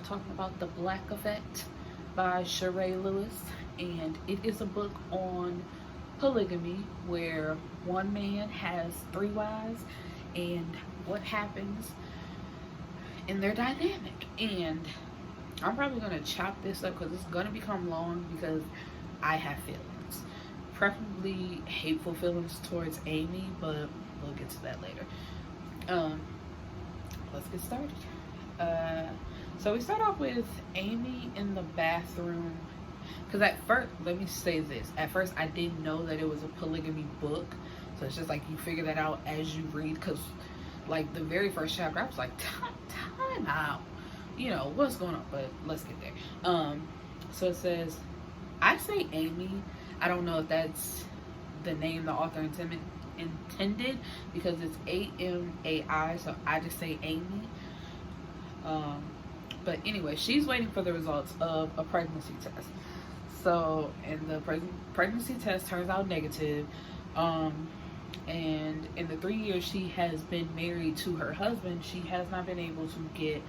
talking about The Black Effect by Charae Lewis, and it is a book on polygamy where one man has three wives and what happens in their dynamic. And I'm probably going to chop this up because it's going to become long because I have feelings. Preferably hateful feelings towards Amy, but we'll get to that later. Let's get started. So we start off with Amy in the bathroom. Because at first, let me say this. At first, I didn't know that it was a polygamy book. So it's just like you figure that out as you read. Because, like, the very first chapter, I was like, time out. You know, what's going on? But let's get there. So it says, I say Amy. I don't know if that's the name the author intended because it's A-M-A-I. So I just say Amy. But anyway, she's waiting for the results of a pregnancy test. So, and the pregnancy test turns out negative. And in the 3 years she has been married to her husband, she has not been able to get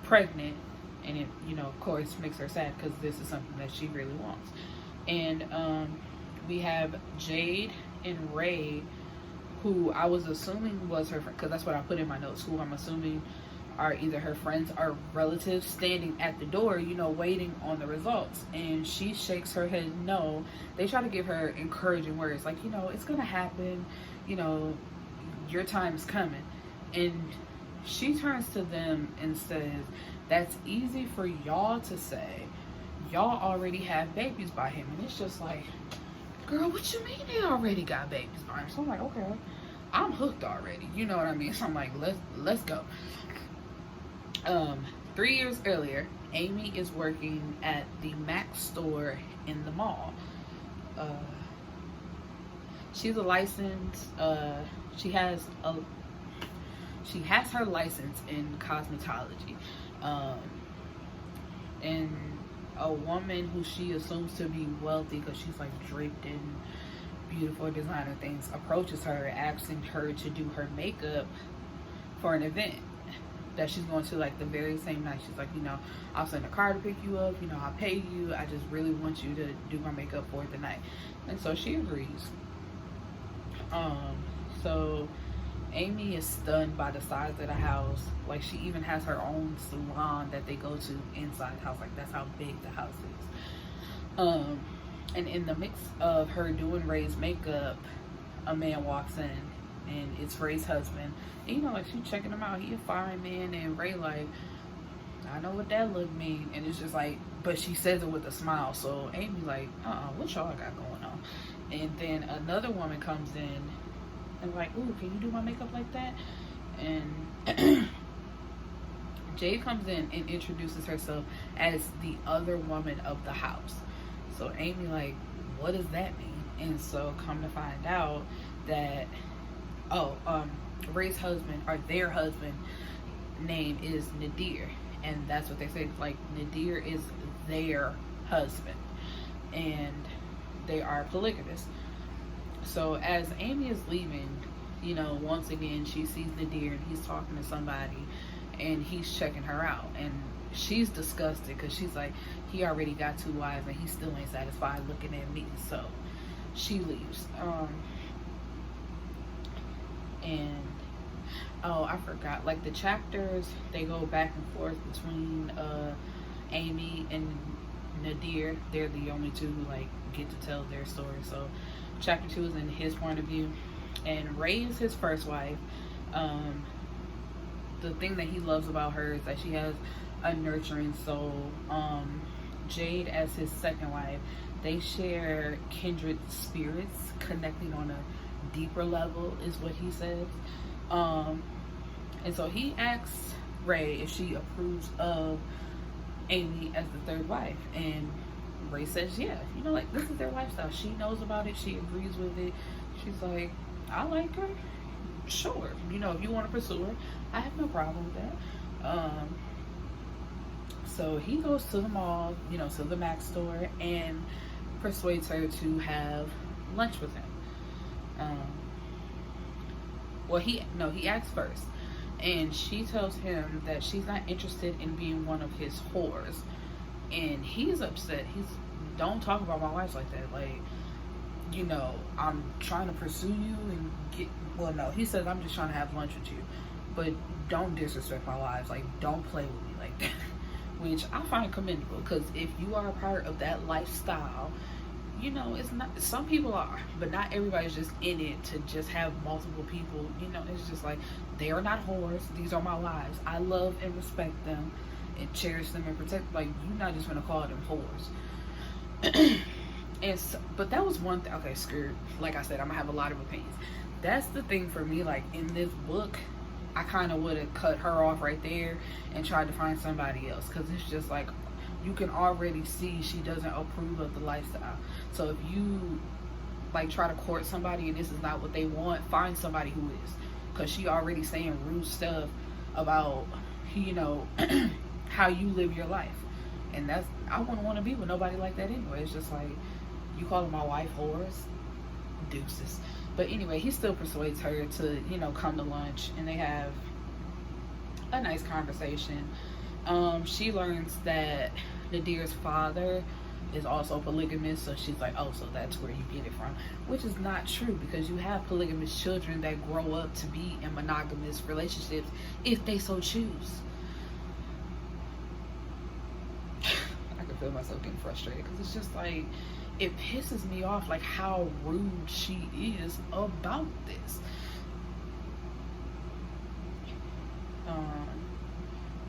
pregnant. And it, you know, of course, makes her sad because this is something that she really wants. And we have Jade and Ray, who I was assuming was her friend, because that's what I put in my notes, who I'm assuming are either her friends or relatives, standing at the door, you know, waiting on the results. And she shakes her head no. They try to give her encouraging words like, you know, it's gonna happen, you know, your time's coming. And she turns to them and says, that's easy for y'all to say. Y'all already have babies by him. And it's just like, girl, what you mean they already got babies by him? So I'm like, okay, I'm hooked already, you know what I mean? So I'm like, let's go. 3 years earlier, Amy is working at the Mac store in the mall. She's a licensed, she has her license in cosmetology. And a woman who she assumes to be wealthy because she's like draped in beautiful designer things approaches her, asking her to do her makeup for an event that she's going to, like, the very same night. She's like, you know, I'll send a car to pick you up, you know, I'll pay you, I just really want you to do my makeup for the night. And so she agrees. So Amy is stunned by the size of the house. Like, she even has her own salon that they go to inside the house. Like, that's how big the house is. And in the mix of her doing Ray's makeup, a man walks in, and it's Ray's husband. And, you know, like, she's checking him out. He a fine man, and Ray like, I know what that look mean. And it's just like, but she says it with a smile. So Amy like, what y'all got going on? And then another woman comes in and like, ooh, can you do my makeup like that? And Jade comes in and introduces herself as the other woman of the house. So Amy like, what does that mean? And so come to find out that, Ray's husband, or their husband, name is Nadir. And that's what they say, like, Nadir is their husband. And they are polygamous. So as Amy is leaving, you know, once again, she sees Nadir and he's talking to somebody and he's checking her out. And she's disgusted because she's like, he already got 2 wives and he still ain't satisfied looking at me. So she leaves. And I forgot, like, the chapters, they go back and forth between Amy and Nadir. They're the only two who, like, get to tell their story. So chapter 2 is in his point of view, and Ray is his first wife. The thing that he loves about her is that she has a nurturing soul. Jade, as his second wife, they share kindred spirits, connecting on a deeper level, is what he says. And so he asks Ray if she approves of Amy as the third wife, and Ray says, yeah, you know, like, this is their lifestyle. She knows about it. She agrees with it. She's like, I like her. Sure. You know, if you want to pursue her, I have no problem with that. So he goes to the mall, you know, to the Mac store, and persuades her to have lunch with him. Well, he asks first. and she tells him that she's not interested in being one of his whores. And he's upset. He's, don't talk about my wife like that. Like, you know, I'm trying to pursue you and get, well, no, he says, I'm just trying to have lunch with you, but don't disrespect my wives. Like, don't play with me like that. Which I find commendable, because if you are a part of that lifestyle, you know, it's not, some people are, but not everybody's just in it to just have multiple people. You know, it's just like, they are not whores. These are my wives. I love and respect them and cherish them and protect. Like, you're not just gonna call them whores. And so, but that was one thing. Okay, screwed. Like I said, I'm gonna have a lot of opinions. That's the thing for me. Like, in this book, I kind of would have cut her off right there and tried to find somebody else, because it's just like, you can already see she doesn't approve of the lifestyle. So if you like try to court somebody and this is not what they want, find somebody who is, because she already saying rude stuff about, you know, how you live your life. And that's, I wouldn't want to be with nobody like that anyway. It's just like, you calling my wife whores? Deuces. But anyway, he still persuades her to, you know, come to lunch, and they have a nice conversation. She learns that Nadir's father is also polygamous, so she's like, oh, so that's where you get it from, which is not true, because you have polygamous children that grow up to be in monogamous relationships if they so choose. I can feel myself getting frustrated, because it's just like, it pisses me off, like, how rude she is about this.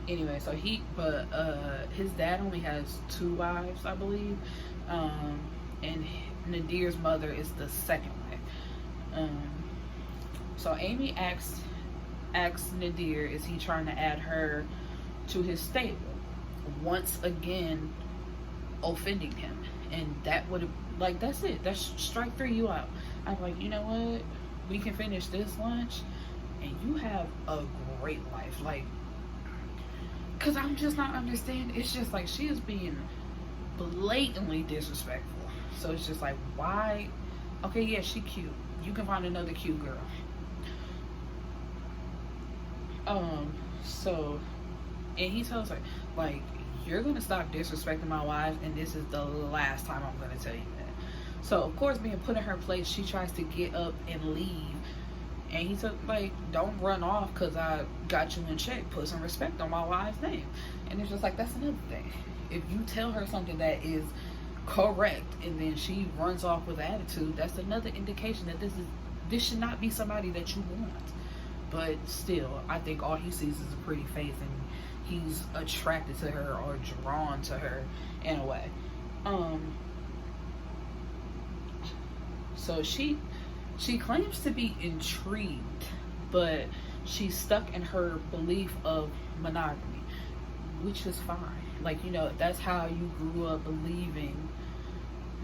Anyway, so his dad only has 2 wives, I believe, and Nadir's mother is the second wife. So Amy asks Nadir, is he trying to add her to his stable, once again offending him. And that would have, like, that's it, that's strike 3, you out. I'm like, you know what, we can finish this lunch and you have a great life. Like, because I'm just not understanding. It's just like, she is being blatantly disrespectful. So it's just like, why? Okay, yeah, she cute, you can find another cute girl. So, and he tells her, like, you're gonna stop disrespecting my wives, and this is the last time I'm gonna tell you that. So of course, being put in her place, she tries to get up and leave, and he took, like, don't run off because I got you in check, put some respect on my wife's name. And it's just like, that's another thing. If you tell her something that is correct and then she runs off with attitude, that's another indication that this should not be somebody that you want. But still, I think all he sees is a pretty face, and he's attracted to her or drawn to her in a way. So she claims to be intrigued, but she's stuck in her belief of monogamy, which is fine. Like, you know, that's how you grew up believing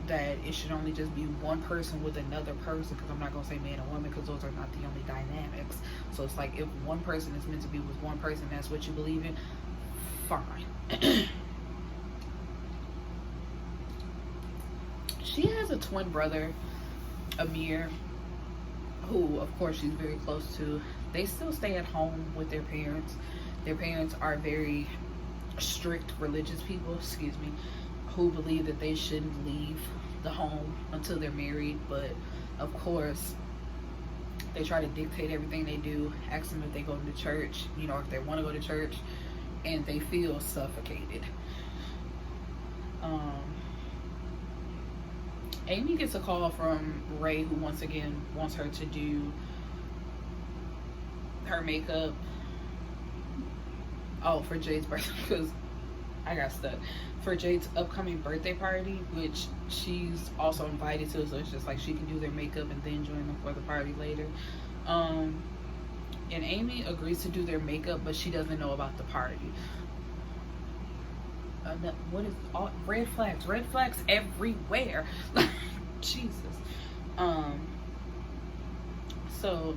that it should only just be one person with another person, because I'm not going to say man and woman, because those are not the only dynamics. So it's like, if one person is meant to be with one person, that's what you believe in, fine. She has a twin brother, Amir, who of course she's very close to. They still stay at home with their parents. Their parents are very strict religious people, who believe that they shouldn't leave the home until they're married. But of course, they try to dictate everything they do, ask them if they go to church, you know, if they want to go to church, and they feel suffocated. Amy gets a call from Ray, who once again wants her to do her makeup. Oh, for Jade's birthday, because I got stuck. For Jade's upcoming birthday party, which she's also invited to, so it's just like she can do their makeup and then join them for the party later. And Amy agrees to do their makeup, but she doesn't know about the party. What is all red flags everywhere? Jesus. So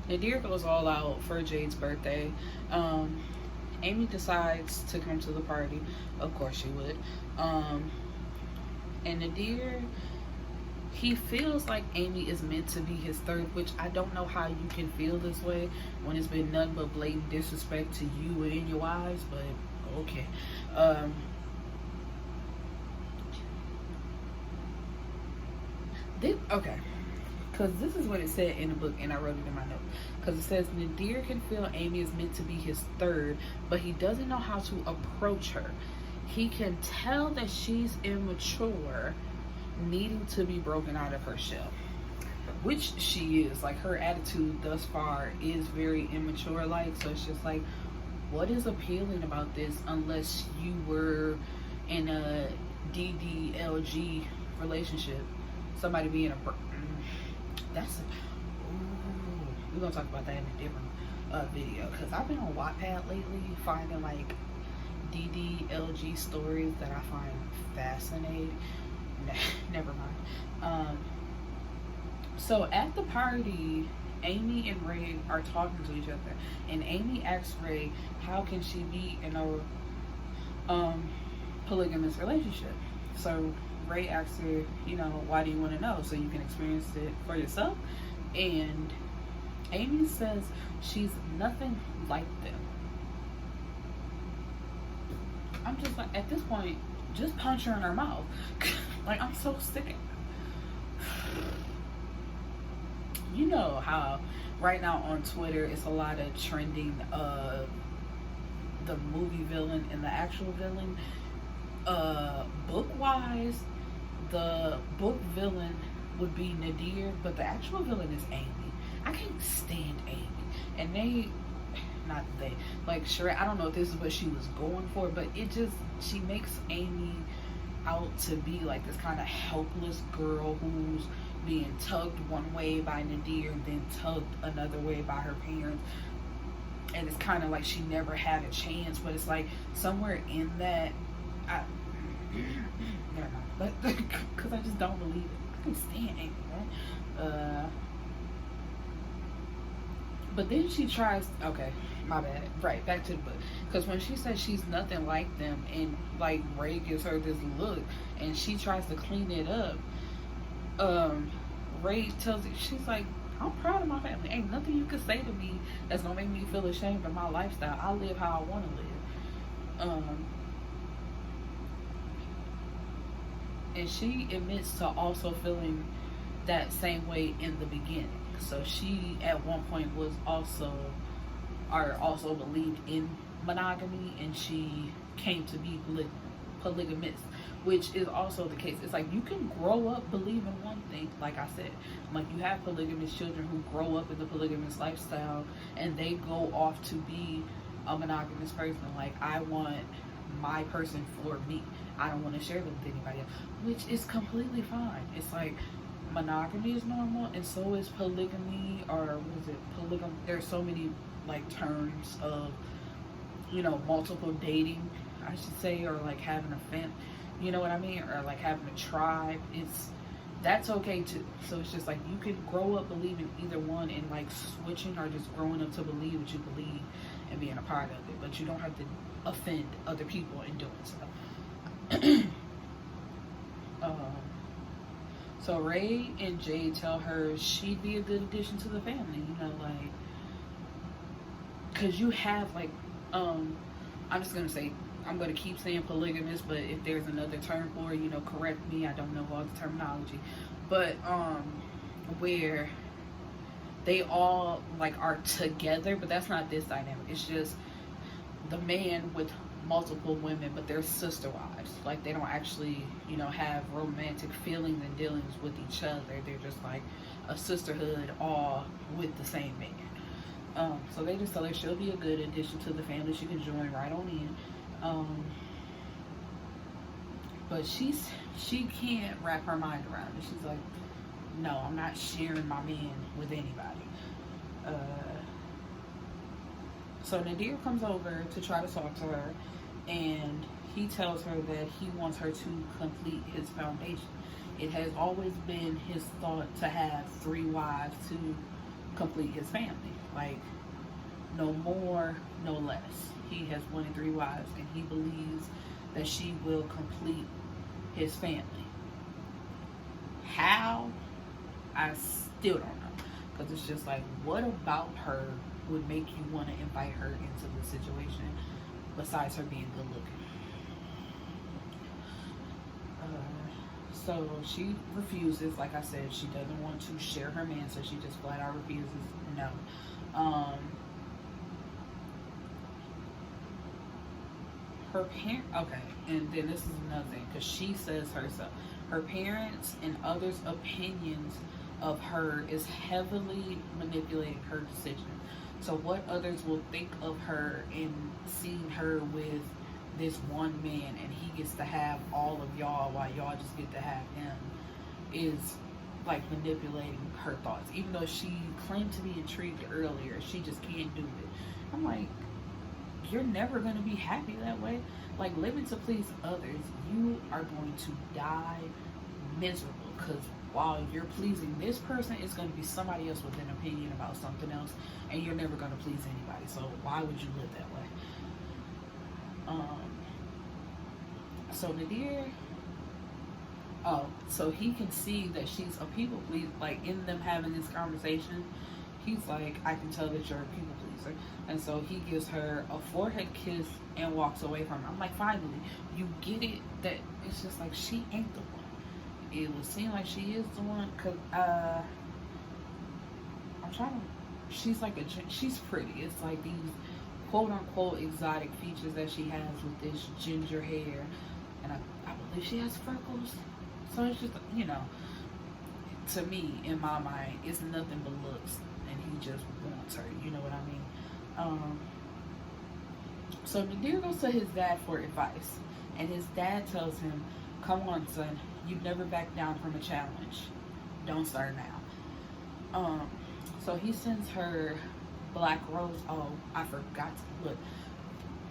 Nadir goes all out for Jade's birthday. Amy decides to come to the party. Of course she would. And Nadir he feels like Amy is meant to be his third, which I don't know how you can feel this way when it's been nothing but blatant disrespect to you and your wives, but okay. Okay, because this is what it said in the book, and I wrote it in my notes. Because it says Nadir can feel Amy is meant to be his third, but he doesn't know how to approach her. He can tell that she's immature, needing to be broken out of her shell, which she is. Like, her attitude thus far is very immature, like, so it's just like, what is appealing about this unless you were in a DDLG relationship, somebody being a that's we're gonna talk about that in a different video, because I've been on Wattpad lately finding like DDLG stories that I find fascinating. Never mind. So at the party, Amy and Ray are talking to each other, and Amy asks Ray how can she be in a polygamous relationship. So Ray asks her, you know, why do you want to know? So you can experience it for yourself. And Amy says she's nothing like them. I'm just like, at this point, just punch her in her mouth. Like, I'm so sick of it. You know how right now on Twitter it's a lot of trending of the movie villain and the actual villain. Book wise, the book villain would be Nadir, but the actual villain is Amy. I can't stand Amy. And like Charae, I don't know if this is what she was going for, but she makes Amy out to be like this kind of helpless girl who's being tugged one way by Nadir and then tugged another way by her parents. And it's kind of like she never had a chance, but it's like somewhere in that, never mind, because I just don't believe it. I can stand Amy, right? But then she tries, okay, my bad, right, back to the book. Because when she says she's nothing like them, and like Ray gives her this look, and she tries to clean it up, Ray tells her, she's like, I'm proud of my family. Ain't nothing you can say to me that's gonna make me feel ashamed of my lifestyle. I live how I want to live. And she admits to also feeling that same way in the beginning. So she at one point was also believed in monogamy, and she came to be polygamist, which is also the case. It's like you can grow up believing one thing, like I said, like you have polygamous children who grow up in the polygamous lifestyle and they go off to be a monogamous person. Like, I want my person for me, I don't want to share them with anybody else, which is completely fine. It's like monogamy is normal, and so is polygamy, or what is it, polygamy. There's so many like terms of, you know, multiple dating, I should say, or like having a family, you know what I mean, or like having a tribe. That's okay too. So it's just like you can grow up believing either one and like switching, or just growing up to believe what you believe and being a part of it, but you don't have to offend other people in doing so. So Ray and Jade tell her she'd be a good addition to the family, you know, like, because you have like, I'm just gonna say, I'm gonna keep saying polygamous, but if there's another term for it, you know, correct me, I don't know all the terminology, but where they all like are together, but that's not this dynamic. It's just the man with multiple women, but they're sister wives. Like, they don't actually, you know, have romantic feelings and dealings with each other. They're just like a sisterhood, all with the same man. So they just tell her she'll be a good addition to the family. She can join right on in. But she can't wrap her mind around it. She's like, no, I'm not sharing my man with anybody. So Nadir comes over to try to talk to her, and he tells her that he wants her to complete his foundation. It has always been his thought to have 3 wives to complete his family. Like, no more, no less. He has wanted 3 wives, and he believes that she will complete his family. How? I still don't know. Because it's just like, what about her would make you want to invite her into the situation besides her being good looking? So she refuses. Like I said, she doesn't want to share her man, so she just flat out refuses. No. Her parent. Okay, and then this is another thing, because she says herself, her parents and others' opinions of her is heavily manipulating her decision. So what others will think of her in seeing her with this one man, and he gets to have all of y'all while y'all just get to have him, is like manipulating her thoughts. Even though she claimed to be intrigued earlier, she just can't do it. I'm like, you're never going to be happy that way. Like, living to please others, you are going to die miserable, because while you're pleasing this person, it's going to be somebody else with an opinion about something else, and you're never going to please anybody. So why would you live that way? So Nadir, so he can see that she's a people pleaser. Like, in them having this conversation, he's like, I can tell that you're a people pleaser. And so he gives her a forehead kiss and walks away from her. I'm like, finally, you get it, that it's just like, she ain't the one. It would seem like she is the one, because I'm trying to, she's pretty. It's like these quote unquote exotic features that she has with this ginger hair, and I believe she has freckles. So it's just, to me, in my mind, it's nothing but looks, and he just wants her, you know what I mean? So Nadir goes to his dad for advice, and his dad tells him, come on, son, you've never backed down from a challenge. Don't start now. So he sends her Black Rose. Oh, I forgot to look.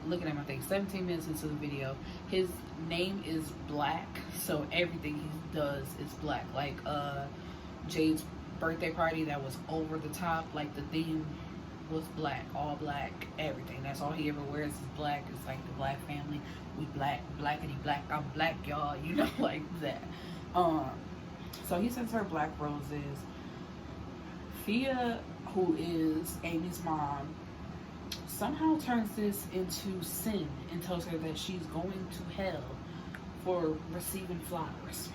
Looking at my thing, 17 minutes into the video, his name is Black, so everything he does is black. Like Jade's birthday party, that was over the top. Like, the theme was black, all black, everything. That's all he ever wears is black. It's like the Black family. We black, blackity black. I'm black, y'all. Like that. So he sends her Black Roses. Fia, who is Amy's mom, somehow turns this into sin and tells her that she's going to hell for receiving flowers.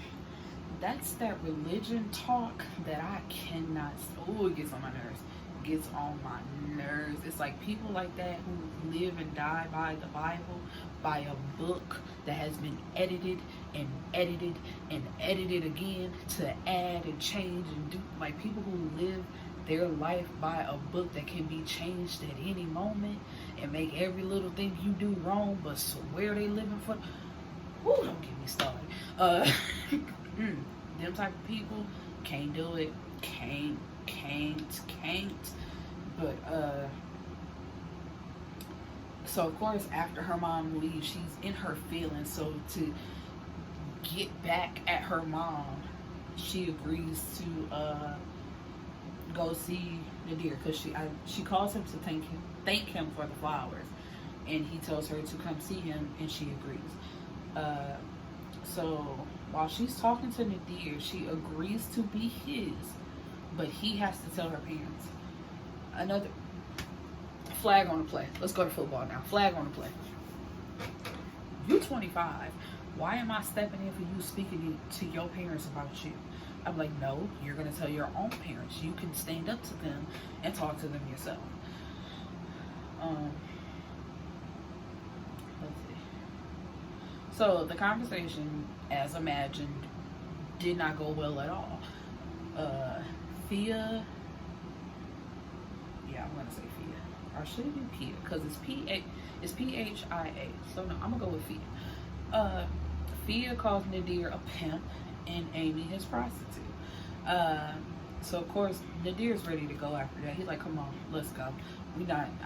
That's that religion talk that I cannot. Oh, it gets on my nerves. Gets on my nerves. It's like people like that who live and die by the Bible, by a book that has been edited and edited and edited again to add and change and do. Like, people who live their life by a book that can be changed at any moment and make every little thing you do wrong, but swear they living for. Ooh, don't get me started. Them type of people can't do it. Can't. But so of course, after her mom leaves, she's in her feelings. So to get back at her mom, she agrees to go see Nadir, because she calls him to thank him for the flowers, and he tells her to come see him, and she agrees. So while she's talking to Nadir, she agrees to be his, but he has to tell her parents. Another flag on the play. Let's go to football now. Flag on the play. You're 25. Why am I stepping in for you, speaking to your parents about you? I'm like, no, you're going to tell your own parents. You can stand up to them and talk to them yourself. Let's see. So the conversation, as imagined, did not go well at all. Fia, I'm going to say Fia. Or should it be Pia? Because it's Phia. So no, I'm going to go with Fia. Fia calls Nadir a pimp and Amy his prostitute. So of course Nadir's ready to go after that. He's like, come on, let's go.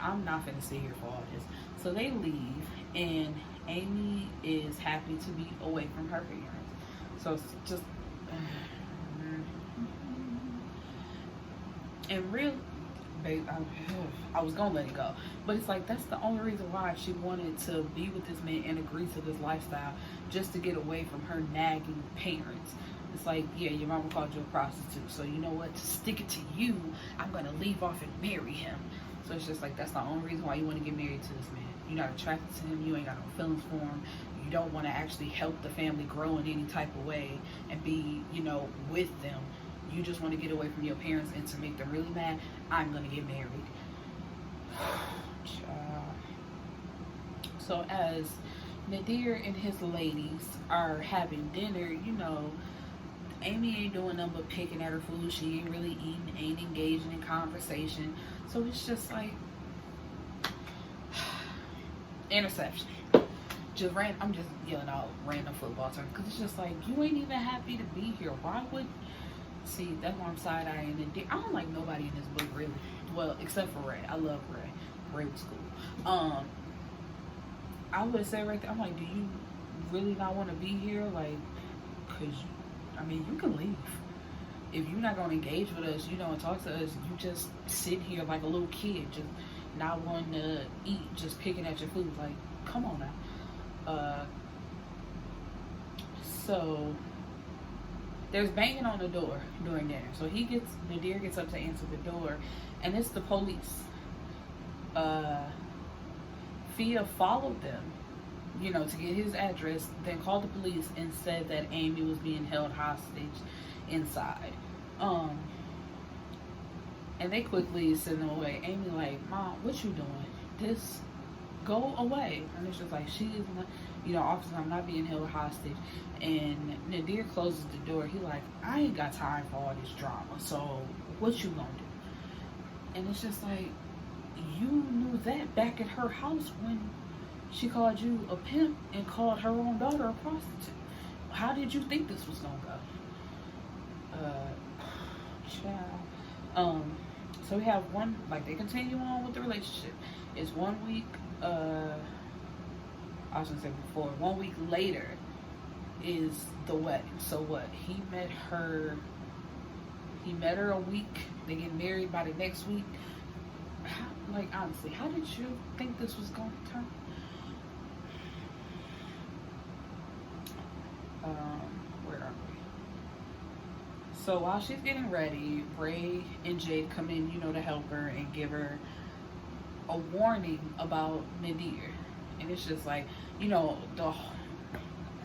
I'm not gonna sit here for all this. So they leave, and Amy is happy to be away from her parents. So it's just I was gonna let it go, but it's like that's the only reason why she wanted to be with this man and agree to this lifestyle, just to get away from her nagging parents. It's like, yeah, your mama called you a prostitute, so you know what? To stick it to you, I'm gonna leave off and marry him. So it's just like that's the only reason why you want to get married to this man. You're not attracted to him. You ain't got no feelings for him. You don't want to actually help the family grow in any type of way and be, with them. You just want to get away from your parents, and to make them really mad, I'm gonna get married. So as Nadir and his ladies are having dinner, Amy ain't doing nothing but picking at her food. She ain't really eating, ain't engaging in conversation. So it's just like interception. I'm just yelling out random football terms because it's just like, you ain't even happy to be here. Why would? See, that's why I'm side-eyeing Nadir. I don't like nobody in this book really. Well, except for Ray. I love Ray. Ray was cool. I would say right there, I'm like, do you really not want to be here? Like, cause you can leave. If you're not gonna engage with us, and talk to us, you just sit here like a little kid, just not wanting to eat, just picking at your food. Like, come on now. So there's banging on the door during dinner. So Nadir gets up to answer the door, and it's the police. Fia followed them, to get his address, then called the police and said that Amy was being held hostage inside. And they quickly send them away. Amy like, Mom, what you doing? This, go away. And it's just like, she is not, officer, I'm not being held hostage. And Nadir closes the door. He like, I ain't got time for all this drama. So what you gonna do? And it's just like, you knew that back at her house when she called you a pimp and called her own daughter a prostitute. How did you think this was gonna go? Child. So we have they continue on with the relationship. It's 1 week, I was gonna say before, 1 week later is the wedding. So what? He met her a week, they get married by the next week. Honestly, how did you think this was going to turn? Where are we? So while she's getting ready, Ray and Jade come in, to help her and give her a warning about Nadir. And it's just like,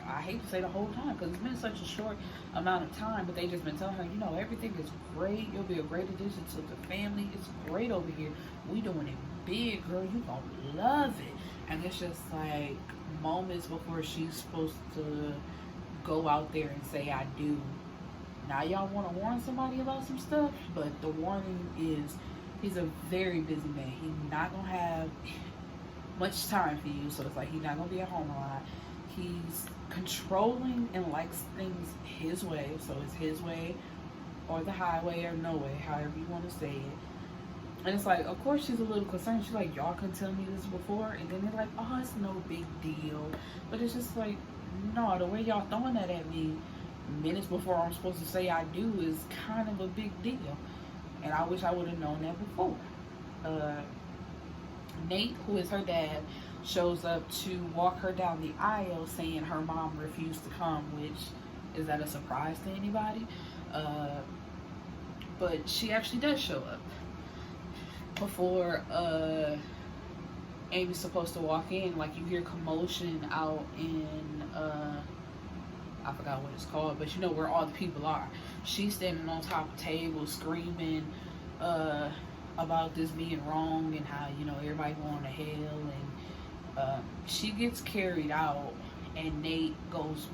I hate to say the whole time because it's been such a short amount of time, but they just been telling her, everything is great. You'll be a great addition to the family. It's great over here. We doing it big, girl. You gonna love it. And it's just like moments before she's supposed to go out there and say, I do. Now y'all want to warn somebody about some stuff, but the warning is, he's a very busy man. He's not gonna have much time for you, so it's like he's not gonna be at home a lot. He's controlling and likes things his way, so it's his way or the highway or no way, however you want to say it. And it's like, of course she's a little concerned. She's like, y'all couldn't tell me this before. And then they're like, oh, it's no big deal. But it's just like, no, the way y'all throwing that at me minutes before I'm supposed to say I do is kind of a big deal. And I wish I would have known that before. Nate, who is her dad, shows up to walk her down the aisle saying her mom refused to come, which, is that a surprise to anybody? But she actually does show up before Amy's supposed to walk in. Like, you hear commotion out in I forgot what it's called, but where all the people are. She's standing on top of the table screaming about this being wrong and how everybody going to hell, and she gets carried out, and Nate goes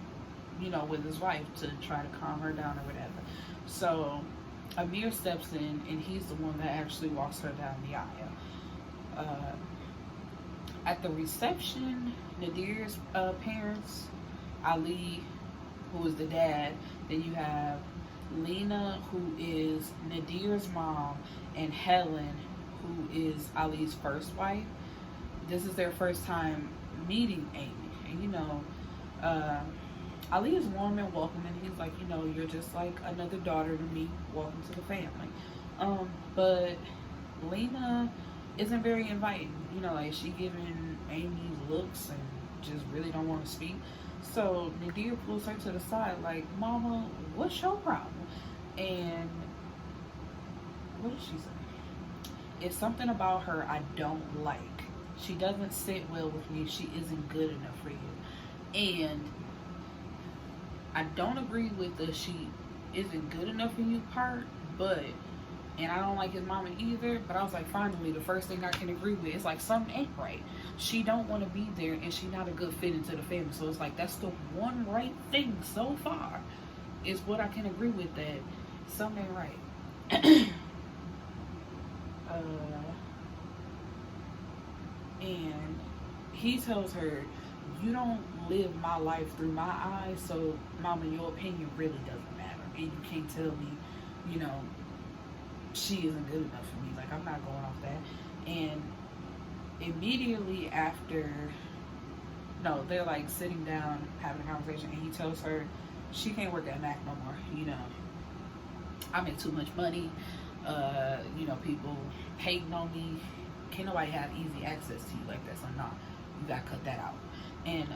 with his wife to try to calm her down or whatever. So Amir steps in, and he's the one that actually walks her down the aisle. At the reception, Nadir's parents, Ali, who is the dad, then you have Lena, who is Nadir's mom, and Helen, who is Ali's first wife. This is their first time meeting Amy. And Ali is warm and welcoming. He's like, you're just like another daughter to me. Welcome to the family. But Lena isn't very inviting. You know, like she giving Amy looks and just really don't want to speak. So Nadir pulls her to the side, like, "Mama, what's your problem?" And what did she say? It's something about her I don't like. She doesn't sit well with me. She isn't good enough for you. And I don't agree with the she isn't good enough for you part, but and I don't like his mama either, but I was like, finally, the first thing I can agree with is like something ain't right. She don't want to be there and she not a good fit into the family. So it's like that's the one right thing so far is what I can agree with, that something ain't right. And he tells her, "You don't live my life through my eyes, so mama, your opinion really doesn't matter. And you can't tell me, you know, she isn't good enough for me. Like, I'm not going off that." And immediately after, no, they're like sitting down having a conversation, and he tells her she can't work at Mac no more. You know, I make too much money. You know, people hating on me. Can't nobody have easy access to you like that. So no, you gotta cut that out. And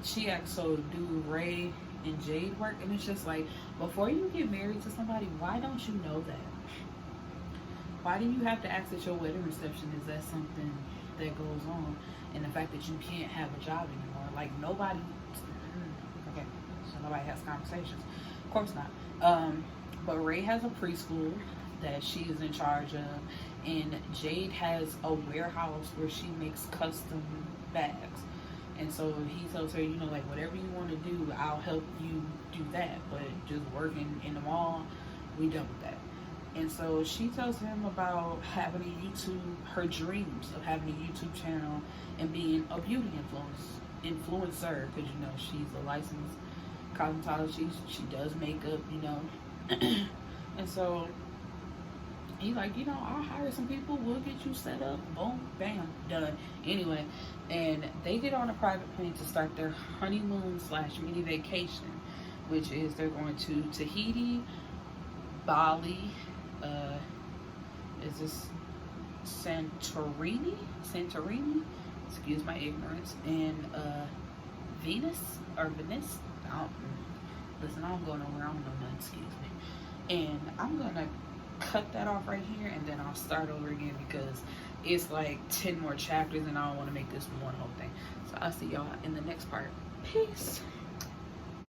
she asks, "So do Ray and Jade work?" And it's just like, before you get married to somebody, why don't you know that? Why do you have to ask at your wedding reception? Is that something that goes on? And the fact that you can't have a job anymore, like nobody. Okay, so nobody has conversations. Of course not. But Ray has a preschool that she is in charge of, and Jade has a warehouse where she makes custom bags. And so he tells her, you know, like, whatever you want to do, I'll help you do that. But just working in the mall, we done with that. And so she tells him about having a YouTube, her dreams of having a YouTube channel and being a beauty influencer, because, you know, she's a licensed cosmetologist. She does makeup, you know. And so he's like, you know, I'll hire some people. We'll get you set up. Boom, bam, done. Anyway, and they get on a private plane to start their honeymoon / mini vacation, which is they're going to Tahiti, Bali, is this Santorini? Excuse my ignorance. And Venice or Venice? Listen, I don't go nowhere. I don't know nothing. Excuse me. And I'm gonna cut that off right here, and then I'll start over again because it's like 10 more chapters and I don't want to make this one whole thing. So I'll see y'all in the next part. Peace.